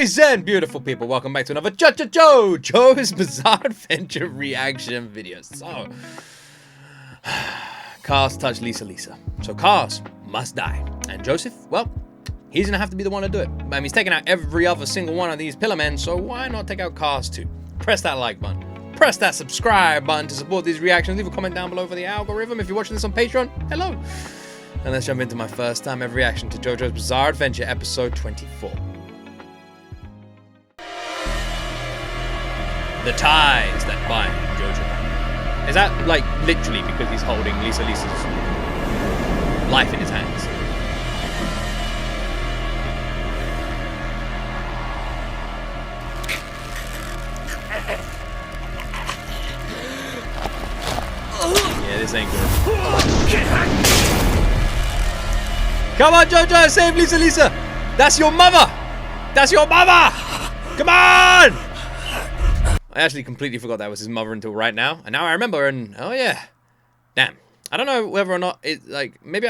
Boys and beautiful people, welcome back to another JOJO'S Bizarre Adventure reaction video. So, Cars touch Lisa. So Cars must die. And Joseph, well, he's gonna have to be the one to do it. He's taking out every other single one of these pillar men, so why not take out Cars too? Press that like button. Press that subscribe button to support these reactions. Leave a comment down below for the algorithm. If you're watching this on Patreon, hello. And let's jump into my first time ever reaction to JoJo's Bizarre Adventure, episode 24. The ties that bind JoJo. Is that, like, literally because he's holding Lisa's life in his hands? Yeah, this ain't good. Come on, JoJo, save Lisa! That's your mother! That's your mother! Come on! I actually completely forgot that was his mother until right now. And now I remember, and oh yeah. Damn. I don't know whether or not it, like, maybe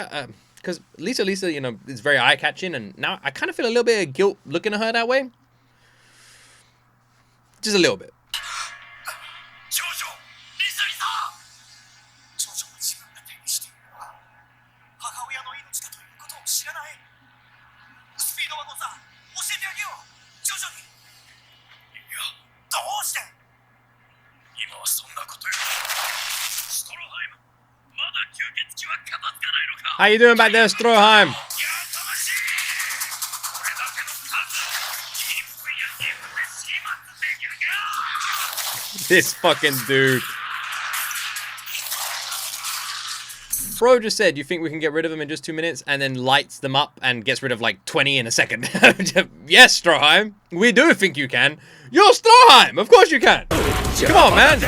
because Lisa, you know, is very eye-catching, and now I kind of feel a little bit of guilt looking at her that way. Just a little bit. How you doing back there, Stroheim? This fucking dude. Bro just said, you think we can get rid of them in just 2 minutes, and then lights them up and gets rid of like 20 in a second. Yes, Stroheim, we do think you can. You're Stroheim, of course you can. Come on, man.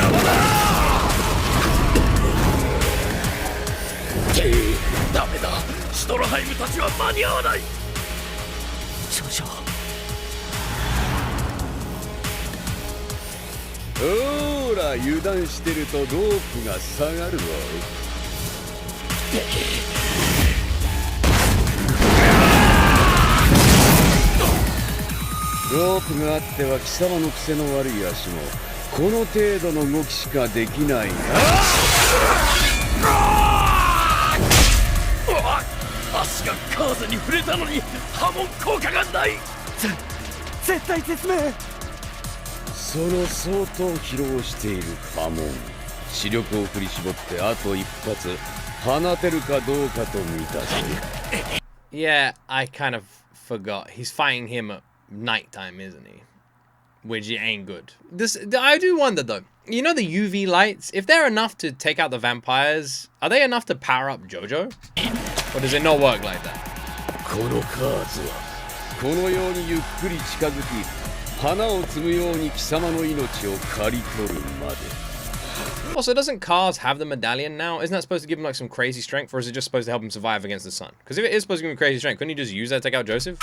Yeah, I kind of forgot. He's fighting him at nighttime, isn't he? Which ain't good. I do wonder though. You know the UV lights? If they're enough to take out the vampires, are they enough to power up JoJo? Or does it not work like that? Also, doesn't Cars have the medallion now? Isn't that supposed to give him like some crazy strength, or is it just supposed to help him survive against the sun? Because if it is supposed to give him crazy strength, couldn't he just use that to take out Joseph?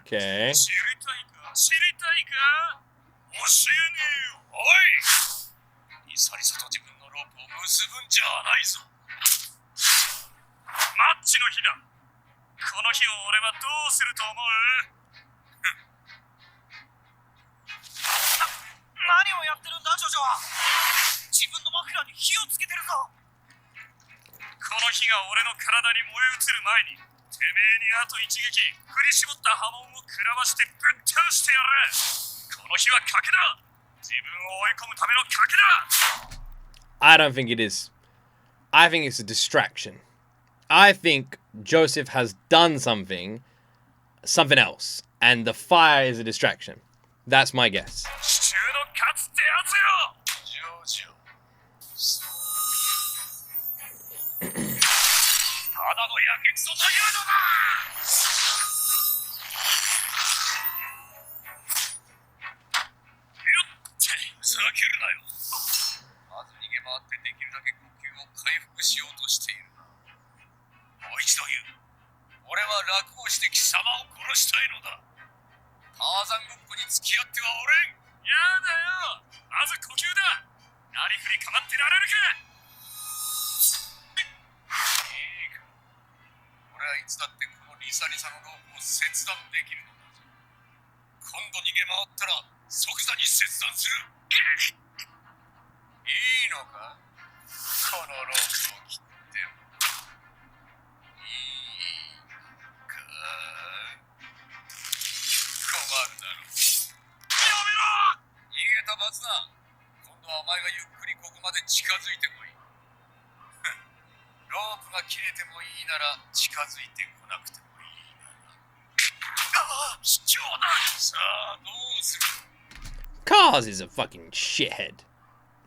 Okay. I don't think it is. I think it's a distraction. I think Joseph has done something else, and the fire is a distraction. That's my guess. 楽をして貴様を殺したいのだ。ターザンごっこに付き合ってはおれん。やだよ。まず呼吸だ。なりふり構ってられるか。いいか。俺はいつだってこのリサリサのロープを切断できるのだ。今度逃げ回ったら即座に切断する。いいのか、このロープを切っても。いいか。困るだろう。やめろ。逃げた罰だ。今度はお前がゆっくりここまで近づいてこい。ロープが切れてもいいなら近づいてこなくてもいいな。ああ、卑怯だ。さあ、どうする。 Cars is a fucking shithead.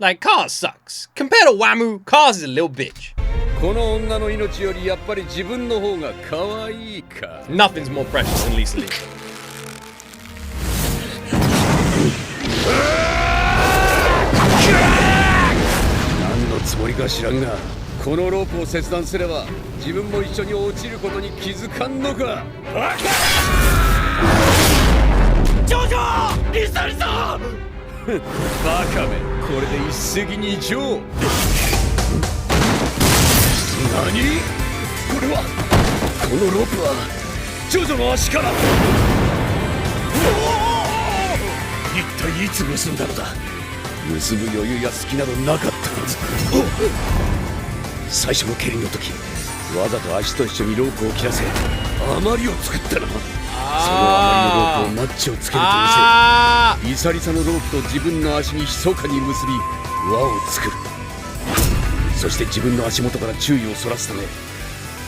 Like, Cars sucks. Compared to Wamu, Cars is a little bitch. この女の命よりやっぱり自分の方が可愛いか。 Nothing's more precious than Lisa Lisa. 何のつもりか知らんが、このロープを切断すれば自分も一緒に落ちることに気づかんのか。バカ！ジョジョ！リサリサ！バカめ、これで一石二鳥。何？これは、このロープはジョジョの足から。一体いつ結んだのだ。結ぶ余裕や隙などなかったはず。最初の蹴りの時、わざと足と一緒にロープを切らせ余りを作ったな。その余りのロープをマッチをつけると見せ、リサリサのロープと自分の足に密かに結び輪を作る。そして自分の足元から注意をそらすため、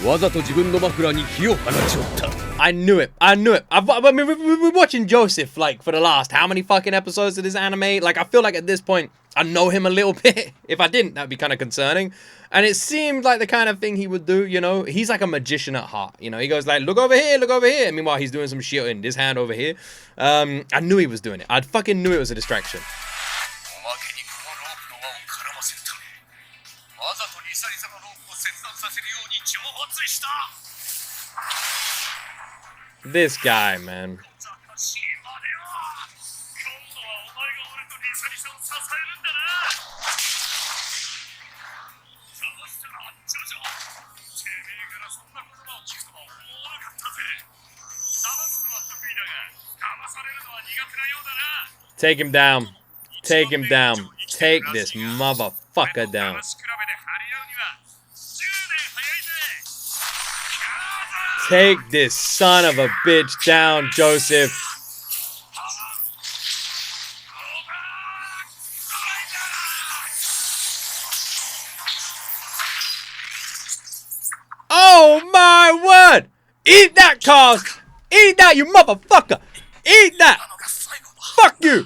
わざと自分のマフラーに火を放ちおった。 I knew it. I knew it. I mean, we've been watching Joseph, like, for the last how many fucking episodes of this anime? Like, I feel like at this point, I know him a little bit. If I didn't, that'd be kind of concerning. And it seemed like the kind of thing he would do, you know? He's like a magician at heart, you know? He goes like, look over here, look over here. And meanwhile, he's doing some shit in his hand over here. I knew he was doing it. I fucking knew it was a distraction. This guy, man. Take him down. Take him down. Take this motherfucker down. Take this son of a bitch down, Joseph. Oh my word! Eat that, Cars! Eat that, you motherfucker! Eat that! Fuck you!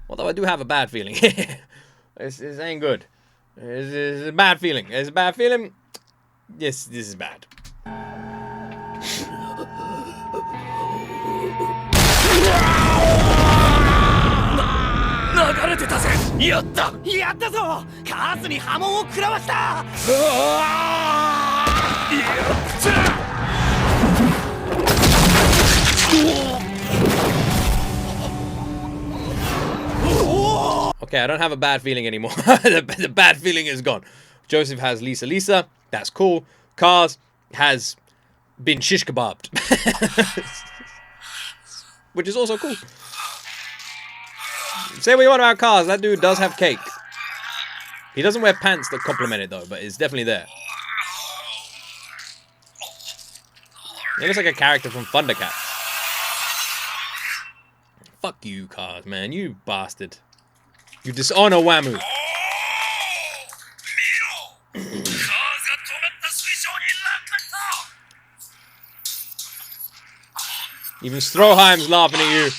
Although I do have a bad feeling. This ain't good. It's a bad feeling. It's a bad feeling. Yes, this is bad. Okay, I don't have a bad feeling anymore. The bad feeling is gone. Joseph has Lisa Lisa. That's cool. Cars has been shish kebabbed. Which is also cool. Say what you want about Cars. That dude does have cake. He doesn't wear pants that complement it though, but it's definitely there. He looks like a character from Thundercats. Fuck you, Cars, man. You bastard. You dishonor Wamu. Even Stroheim's laughing at you.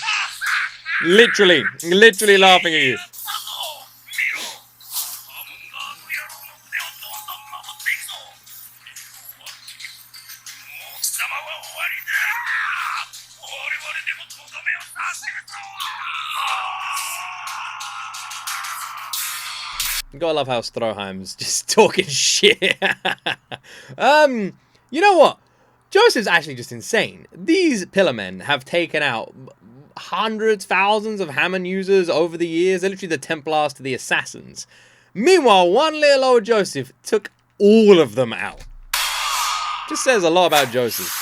Literally laughing at you. Gotta love how Stroheim's just talking shit. You know what? Joseph's actually just insane. These Pillarmen have taken out hundreds, thousands of Hammond users over the years. They're literally the Templars to the Assassins. Meanwhile, one little old Joseph took all of them out. Just says a lot about Joseph.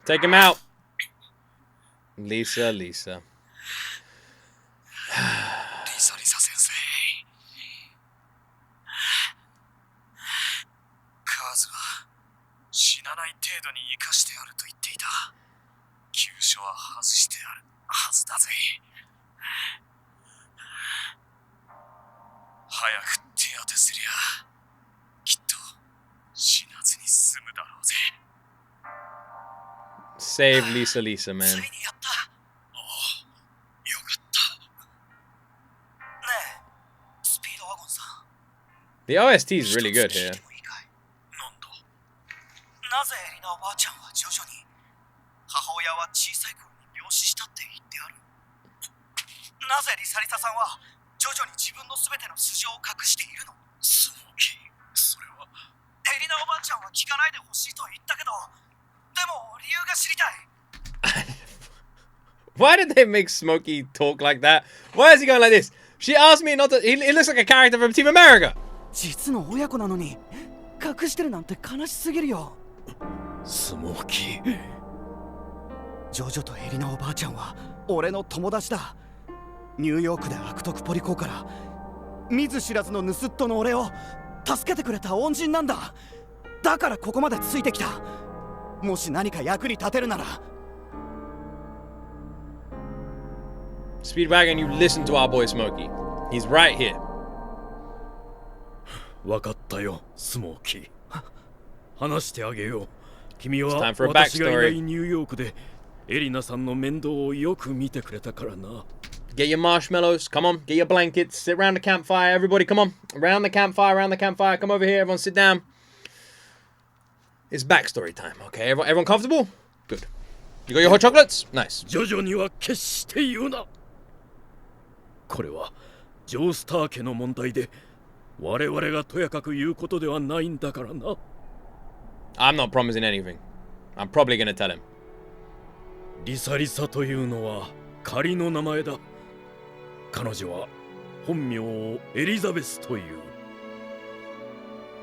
Take him out. Lisa. Lisa 先生。カーズは死なない程度に生かしてあると言っていた。急所は外してあるはずだぜ。早く手当てすりゃきっと死なずに済むだろうぜ。Save Lisa, man. ついにやった。おお、よかった。ねえ、スピードワゴンさん。The OST is really good here. なんだ。なぜエリナおばあちゃんはジョジョに母親は小さい頃に病死したって言ってある。なぜリサリサさんはジョジョに自分の全ての素性を隠しているの？スモーキー、それは。エリナおばあちゃんは聞かないでほしいと言ったけど、でも理由が知りたい。Why did they make Smokey talk like that? Why is he going like this? She asked me not to. He looks like a character from Team America. 実の親子なのに隠してるなんて悲しすぎるよ。スモーキー。ジョジョとエリナおばあちゃんは俺の友達だ。ニューヨークで悪徳ポリコから見ず知らずの盗人の俺を助けてくれた恩人なんだ。だからここまでついてきた。もし何か役に立てるなら。Speedwagon, you listen to our boy Smokey. He's right here. わかったよ、スモーキー。話してあげよう。君は It's time for a 私がいな backstory. いニューヨークでエリナさんの面倒をよく見てくれたからな。Get your marshmallows. Come on. Get your blankets. Sit around the campfire. Everybody, come on. Around the campfire. Around the campfire. Come over here. Everyone, sit down. It's backstory time. Okay, everyone comfortable? Good. You got your hot chocolates? Nice. ジョジョには決して言うな。これはジョースター家の問題で我々がとやかく言うことではないんだからな。I'm not promising anything. I'm probably gonna tell him. リサリサというのは仮の名前だ。彼女は本名をエリザベスという。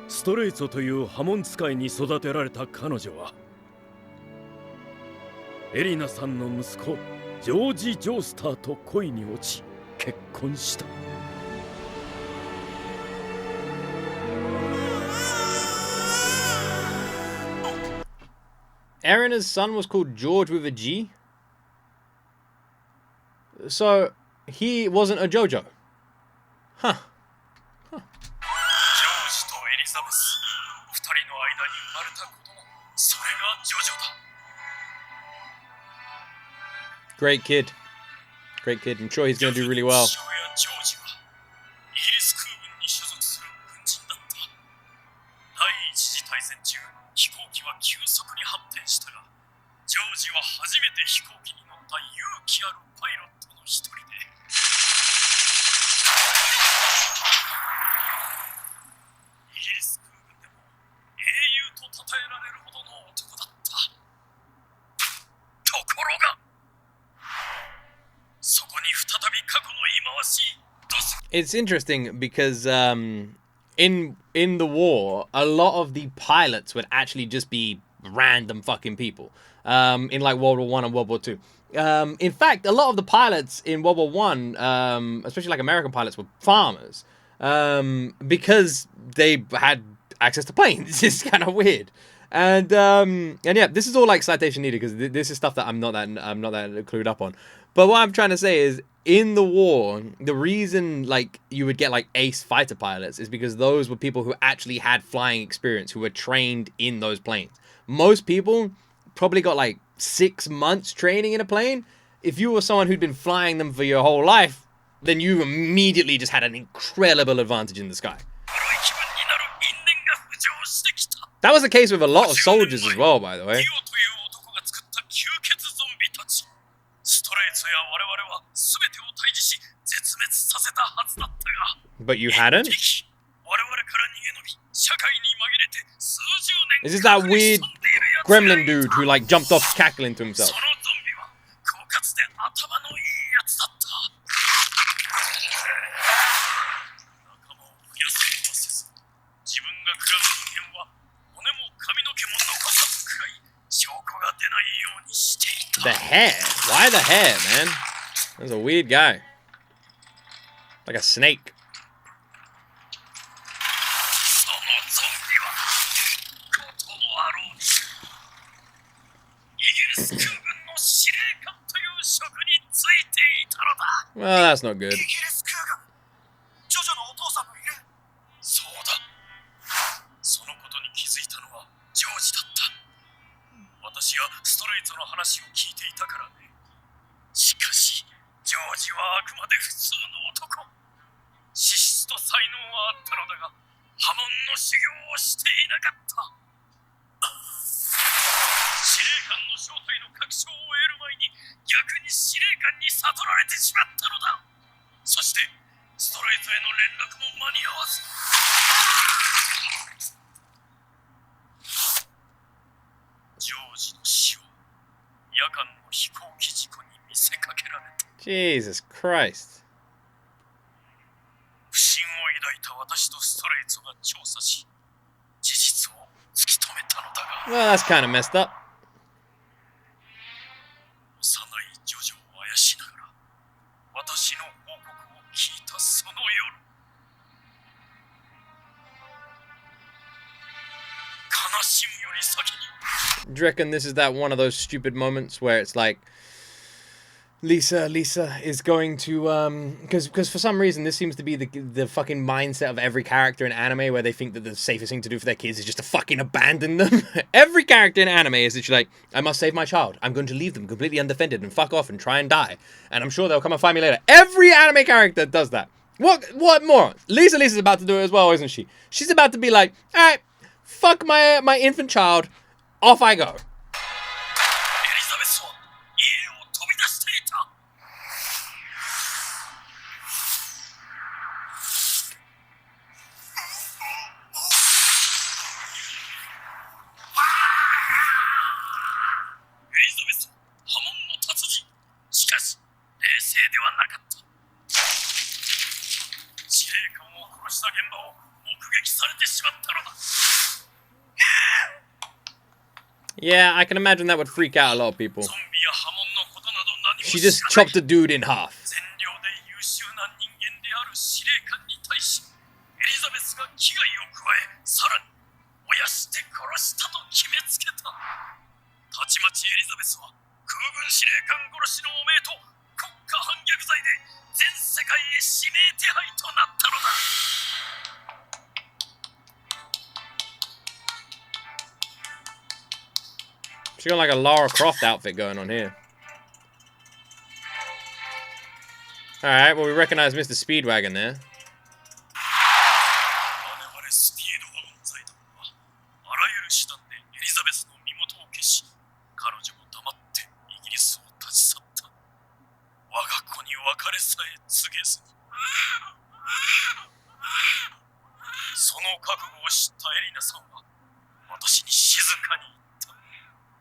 ストレイツォという波紋使いに育てられた彼女はエリナさんの息子ジョージ・ジョースターと恋に落ち結婚した。Erina's son was called George with a G? So, he wasn't a JoJo? Huh. ジョージとエリザベス、二人の間に生まれた子供、それがジョジョだ。Great kid. Great kid. I'm sure he's gonna do really well. 父親ジョージはイギリス空軍に所属する軍人だった。第一次大戦中、飛行機は急速に発展したが、ジョージは初めて飛行機に乗った勇気あるパイロットの一人で、イギリス空軍でも英雄と称えられるほどの男だった。ところが、そこに再び過去の忌まわしい。It's interesting because in the war, a lot of the pilots would actually just be random fucking people. In like World War One and World War Two. In fact, a lot of the pilots in World War One, especially like American pilots, were farmers because they had access to planes. It's kind of weird. And yeah, this is all like citation needed because this is stuff that I'm not that clued up on. But what I'm trying to say is, in the war, the reason like you would get like ace fighter pilots is because those were people who actually had flying experience, who were trained in those planes. Most people probably got like 6 months training in a plane. If you were someone who'd been flying them for your whole life, then you immediately just had an incredible advantage in the sky. That was the case with a lot of soldiers as well, by the way. But you hadn't? Is this that weird gremlin dude who like jumped off cackling to himself? The hair? Why the hair, man? That's a weird guy. Like a snake. Well, that's not good. そうだ。そのことに気づいたのはジョージだった。私はストレイトの話を聞いていたからね。しかし、ジョージはあくまで普通の男。資質と才能はあったのだが、破門の修行をしていなかった。司令官の正体の確証を得る前に逆に司令官に悟られてしまったのだ。そしてストレートへの連絡も間に合わず。ジョージの死を夜間の飛行機事故に見せかけられた。 Jesus Christ. 不審を抱いた私とストレートが調査し、事実を突き止めたのだが。 Well, that's kind of messed up. 幼いジョジョをあやしながら私の報告を聞いたその夜、悲しむより先に。 Do you reckon this is that one of those stupid moments where it's like Lisa is going to because for some reason this seems to be the fucking mindset of every character in anime, where they think that the safest thing to do for their kids is just to fucking abandon them. Every character in anime is literally like, I must save my child, I'm going to leave them completely undefended and fuck off and try and die, and I'm sure they'll come and find me later. Every anime character does that. What more? Lisa's about to do it as well, isn't she? She's about to be like, alright, fuck my infant child, off I go. ではなかった。司令官を殺した現場を目撃されてしまったのだ。Yeah, I can imagine that would freak out a lot of people. She just chopped a dude in half. 善良で優秀な人間である司令官に対し、エリザベスが危害を加え、さらに燃やして殺したと決めつけた。たちまちエリザベスは空軍司令官殺しの汚名と国家反逆罪で全世界へ指名手配となったのだ。She got like a Lara Croft outfit going on here. Alright, well we recognize Mr. Speedwagon there. 我々スピードワゴン財団はあらゆる手段でエリザベスの身元を消し、彼女も黙ってイギリスを立ち去った。我が子に別れさえ告げずに。その覚悟を知ったエリナさんは私に静かに言った。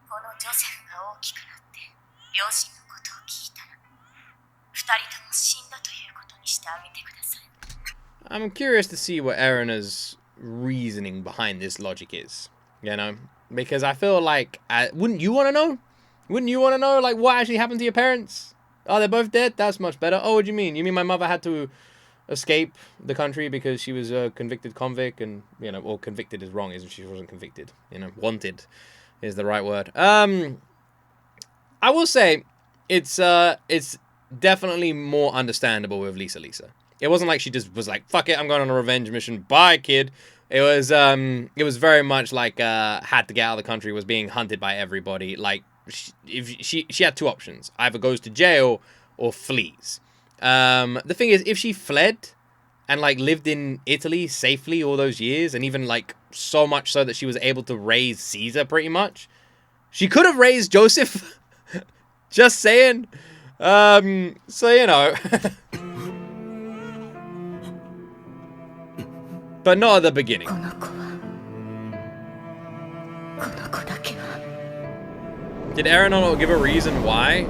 このジョセフが大きくなって両親のことを聞いたら、二人とも死んだということにしてあげてください。I'm curious to see what Erina's reasoning behind this logic is, you know? Because I feel like, wouldn't you want to know? Wouldn't you want to know, like, what actually happened to your parents? Oh, they're both dead? That's much better. Oh, what do you mean? You mean my mother had to escape the country because she was a convicted convict and, you know, or convicted is wrong, isn't she? She wasn't convicted, you know, wanted is the right word. I will say it's definitely more understandable with Lisa. It wasn't like she just was like, fuck it, I'm going on a revenge mission. Bye, kid. It was very much like had to get out of the country, was being hunted by everybody. Like she had two options: either goes to jail or flees. The thing is, if she fled and like lived in Italy safely all those years, and even like so much so that she was able to raise Caesar, pretty much, she could have raised Joseph. Just saying. So you know. But not at the beginning. Did Aaron not give a reason why?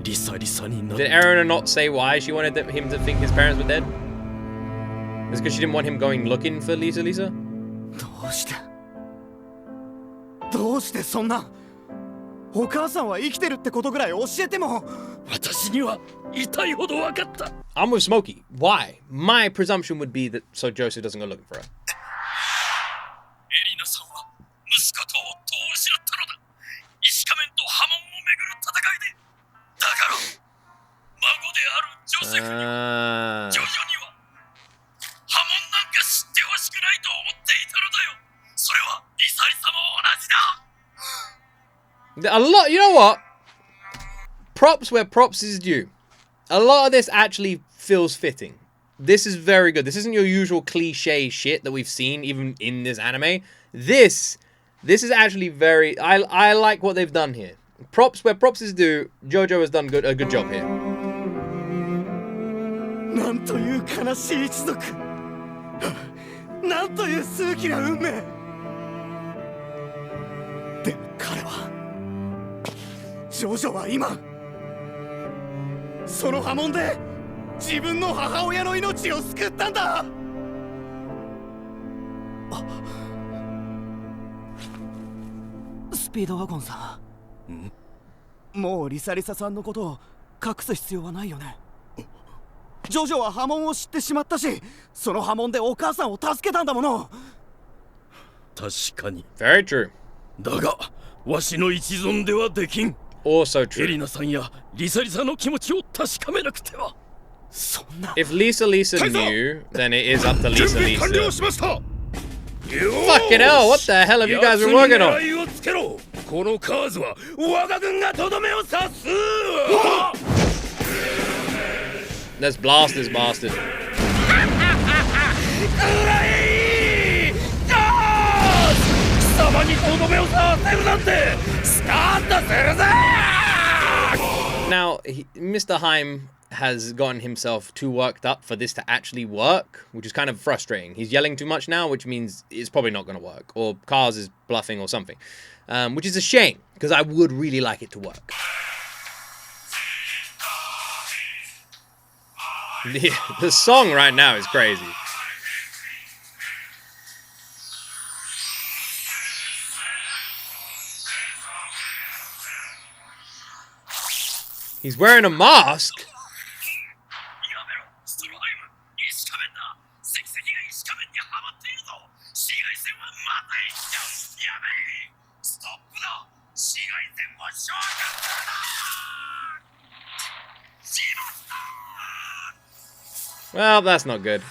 Did Aaron not say why she wanted him to think his parents were dead? It's because she didn't want him going looking for Lisa? どうしてそんなお母さんは生きてるってことぐらい教えても私には痛いほど分かった I'm with Smokey. Why? My presumption would be that so Joseph doesn't go looking for her. エリナさんは息子と夫を失ったのだ。石仮面と波紋をめぐる戦いで。だから孫であるジョセフにはジョジョには波紋なんか知ってほしくないと思っていたのだよ。それはリサリサも同じだ。 A lot, you know what? Props where props is due. A lot of this actually feels fitting. This is very good. This isn't your usual cliche shit that we've seen even in this anime. This is actually very... I like what they've done here. Props where props is due. JoJo has done a good job here. なんという悲しい一族なんという数奇な運命でも彼はジョジョは今その波紋で自分の母親の命を救ったんだ。スピードワゴンさん、もうリサリサさんのことを隠す必要はないよね。ジョジョは波紋を知ってしまったし、その波紋でお母さんを助けたんだもの。確かに。Very true. だが、わしの一存ではできん。Also エ true. リナさんやリサリサの気持ちを確かめなくては。そんな。 If Lisa knew, then it is up to Lisa. 完了しました。 Fucking hell, what the hell have you guys been working on? をつけろ。このカーズは我が軍がとどめを刺す。Let's blast this bastard. 貴様にとどめを刺せるなんてスカッとするぜ。 Now, Mr. Heim has gotten himself too worked up for this to actually work, which is kind of frustrating. He's yelling too much now, which means it's probably not going to work, or Cars is bluffing or something, which is a shame, because I would really like it to work. The song right now is crazy. He's wearing a mask? Well, that's not good.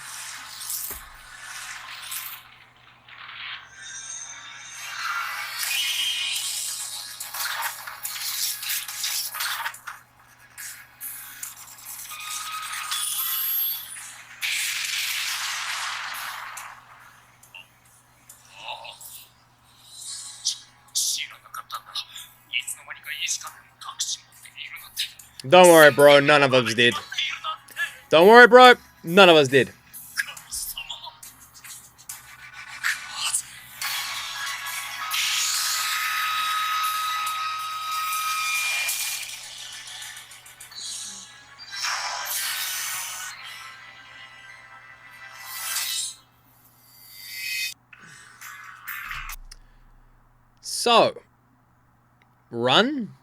Don't worry, bro. None of us did. Don't worry, bro. None of us did. So, run.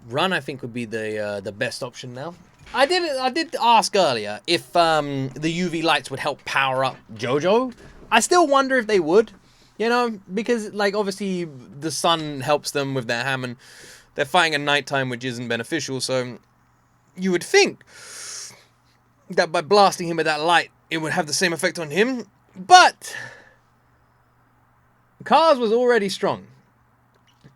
Run, I think, would be the best option now. I did ask earlier if the UV lights would help power up JoJo. I still wonder if they would, you know, because like obviously the sun helps them with their hammer. They're fighting at nighttime, which isn't beneficial. So you would think that by blasting him with that light, it would have the same effect on him. But Cars was already strong.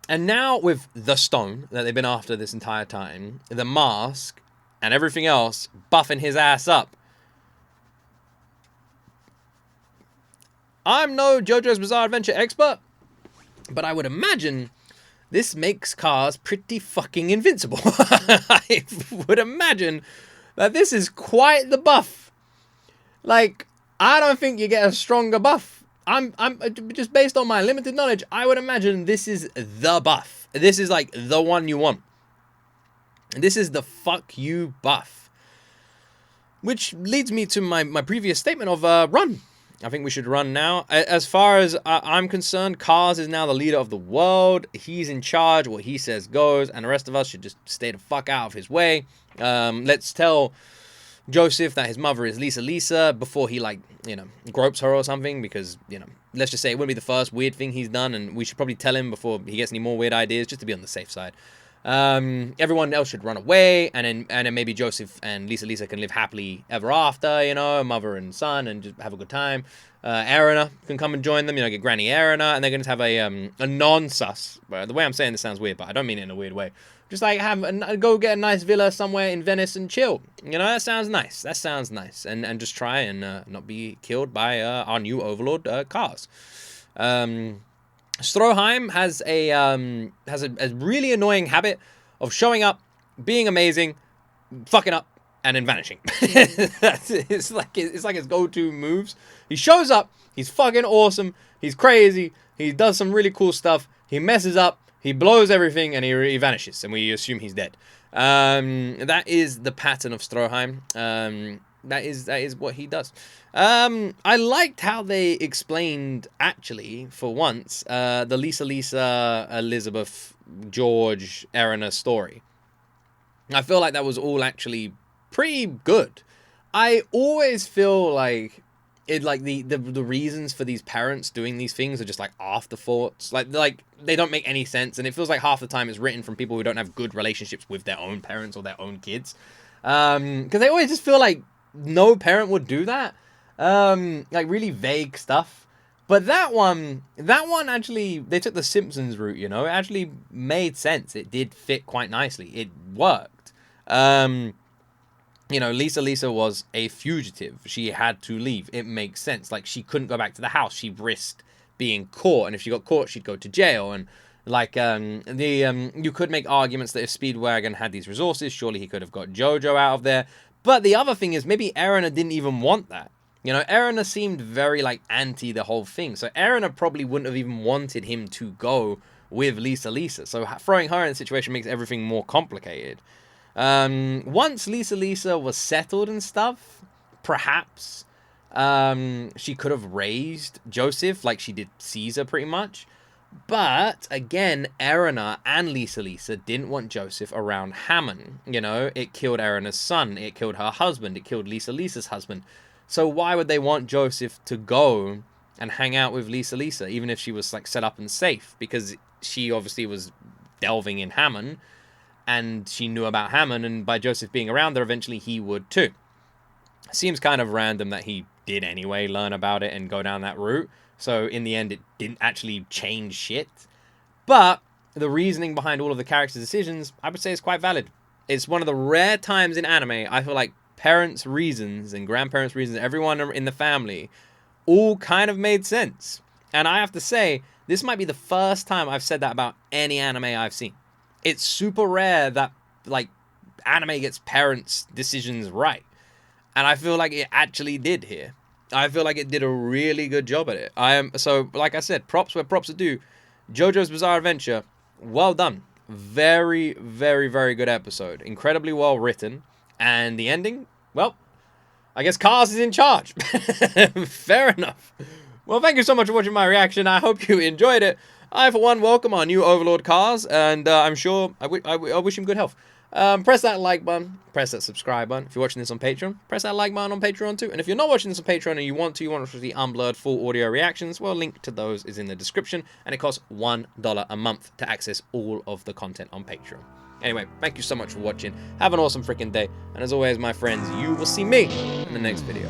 And now with the stone that they've been after this entire time, the mask, and everything else buffing his ass up, I'm no JoJo's Bizarre Adventure expert, but I would imagine this makes Cars pretty fucking invincible. I would imagine that this is quite the buff. Like, I don't think you get a stronger buff. I'm just based on my limited knowledge, I would imagine this is the buff. This is like the one you want. This is the fuck you buff. Which leads me to my previous statement of run. I think we should run now. As far as I'm concerned, Cars is now the leader of the world. He's in charge. What he says goes. And the rest of us should just stay the fuck out of his way. Let's tell Joseph that his mother is Lisa before he, like, you know, gropes her or something. Because, you know, let's just say it wouldn't be the first weird thing he's done. And we should probably tell him before he gets any more weird ideas, just to be on the safe side. Everyone else should run away, and then maybe Joseph and Lisa can live happily ever after, you know, mother and son, and just have a good time. Erina can come and join them, you know, get Granny Erina, and they're going to have a non-sus. The way I'm saying this sounds weird, but I don't mean it in a weird way. Just like go get a nice villa somewhere in Venice and chill. You know, that sounds nice. That sounds nice. And just try and not be killed by our new overlord, Cars. Stroheim has a really annoying habit of showing up, being amazing, fucking up, and then vanishing. It's like his go-to moves. He shows up, he's fucking awesome, he's crazy, he does some really cool stuff, he messes up, he blows everything, and he vanishes, and we assume he's dead. That is the pattern of Stroheim. That is what he does. I liked how they explained, actually, for once, the Lisa, Elizabeth, George, Erina story. I feel like that was all actually pretty good. I always feel like the reasons for these parents doing these things are just like afterthoughts. Like they don't make any sense, and it feels like half the time it's written from people who don't have good relationships with their own parents or their own kids. Because they always just feel like no parent would do that. Like really vague stuff. But that one actually, they took the Simpsons route, you know. It actually made sense. It did fit quite nicely. It worked. You know, Lisa was a fugitive. She had to leave. It makes sense. Like, she couldn't go back to the house. She risked being caught. And if she got caught, she'd go to jail. And, like, you could make arguments that if Speedwagon had these resources, surely he could have got JoJo out of there. But the other thing is, maybe Erina didn't even want that. You know, Erina seemed very, like, anti the whole thing. So Erina probably wouldn't have even wanted him to go with Lisa. So throwing her in the situation makes everything more complicated. Once Lisa was settled and stuff, perhaps she could have raised Joseph like she did Caesar pretty much. But again, Erina and Lisa didn't want Joseph around Hammond. You know, it killed Erina's son, it killed her husband, it killed Lisa's husband. So why would they want Joseph to go and hang out with Lisa, even if she was like set up and safe? Because she obviously was delving in Hammond. And she knew about Hammond, and by Joseph being around there, eventually he would too. Seems kind of random that he did anyway learn about it and go down that route. So in the end, it didn't actually change shit. But the reasoning behind all of the characters' decisions, I would say, is quite valid. It's one of the rare times in anime I feel like parents' reasons and grandparents' reasons, everyone in the family, all kind of made sense. And I have to say, this might be the first time I've said that about any anime I've seen. It's super rare that, like, anime gets parents' decisions right. And I feel like it actually did here. I feel like it did a really good job at it. So, like I said, props where props are due. JoJo's Bizarre Adventure, well done. Very, very, very good episode. Incredibly well written. And the ending, well, I guess Cars is in charge. Fair enough. Well, thank you so much for watching my reaction. I hope you enjoyed it. I, for one, welcome our new Overlord Cars, and I'm sure I wish him good health. Press that like button, press that subscribe button. If you're watching this on Patreon, press that like button on Patreon too. And if you're not watching this on Patreon and you want to see unblurred full audio reactions, well, link to those is in the description, and it costs $1 a month to access all of the content on Patreon. Anyway, thank you so much for watching. Have an awesome freaking day. And as always, my friends, you will see me in the next video.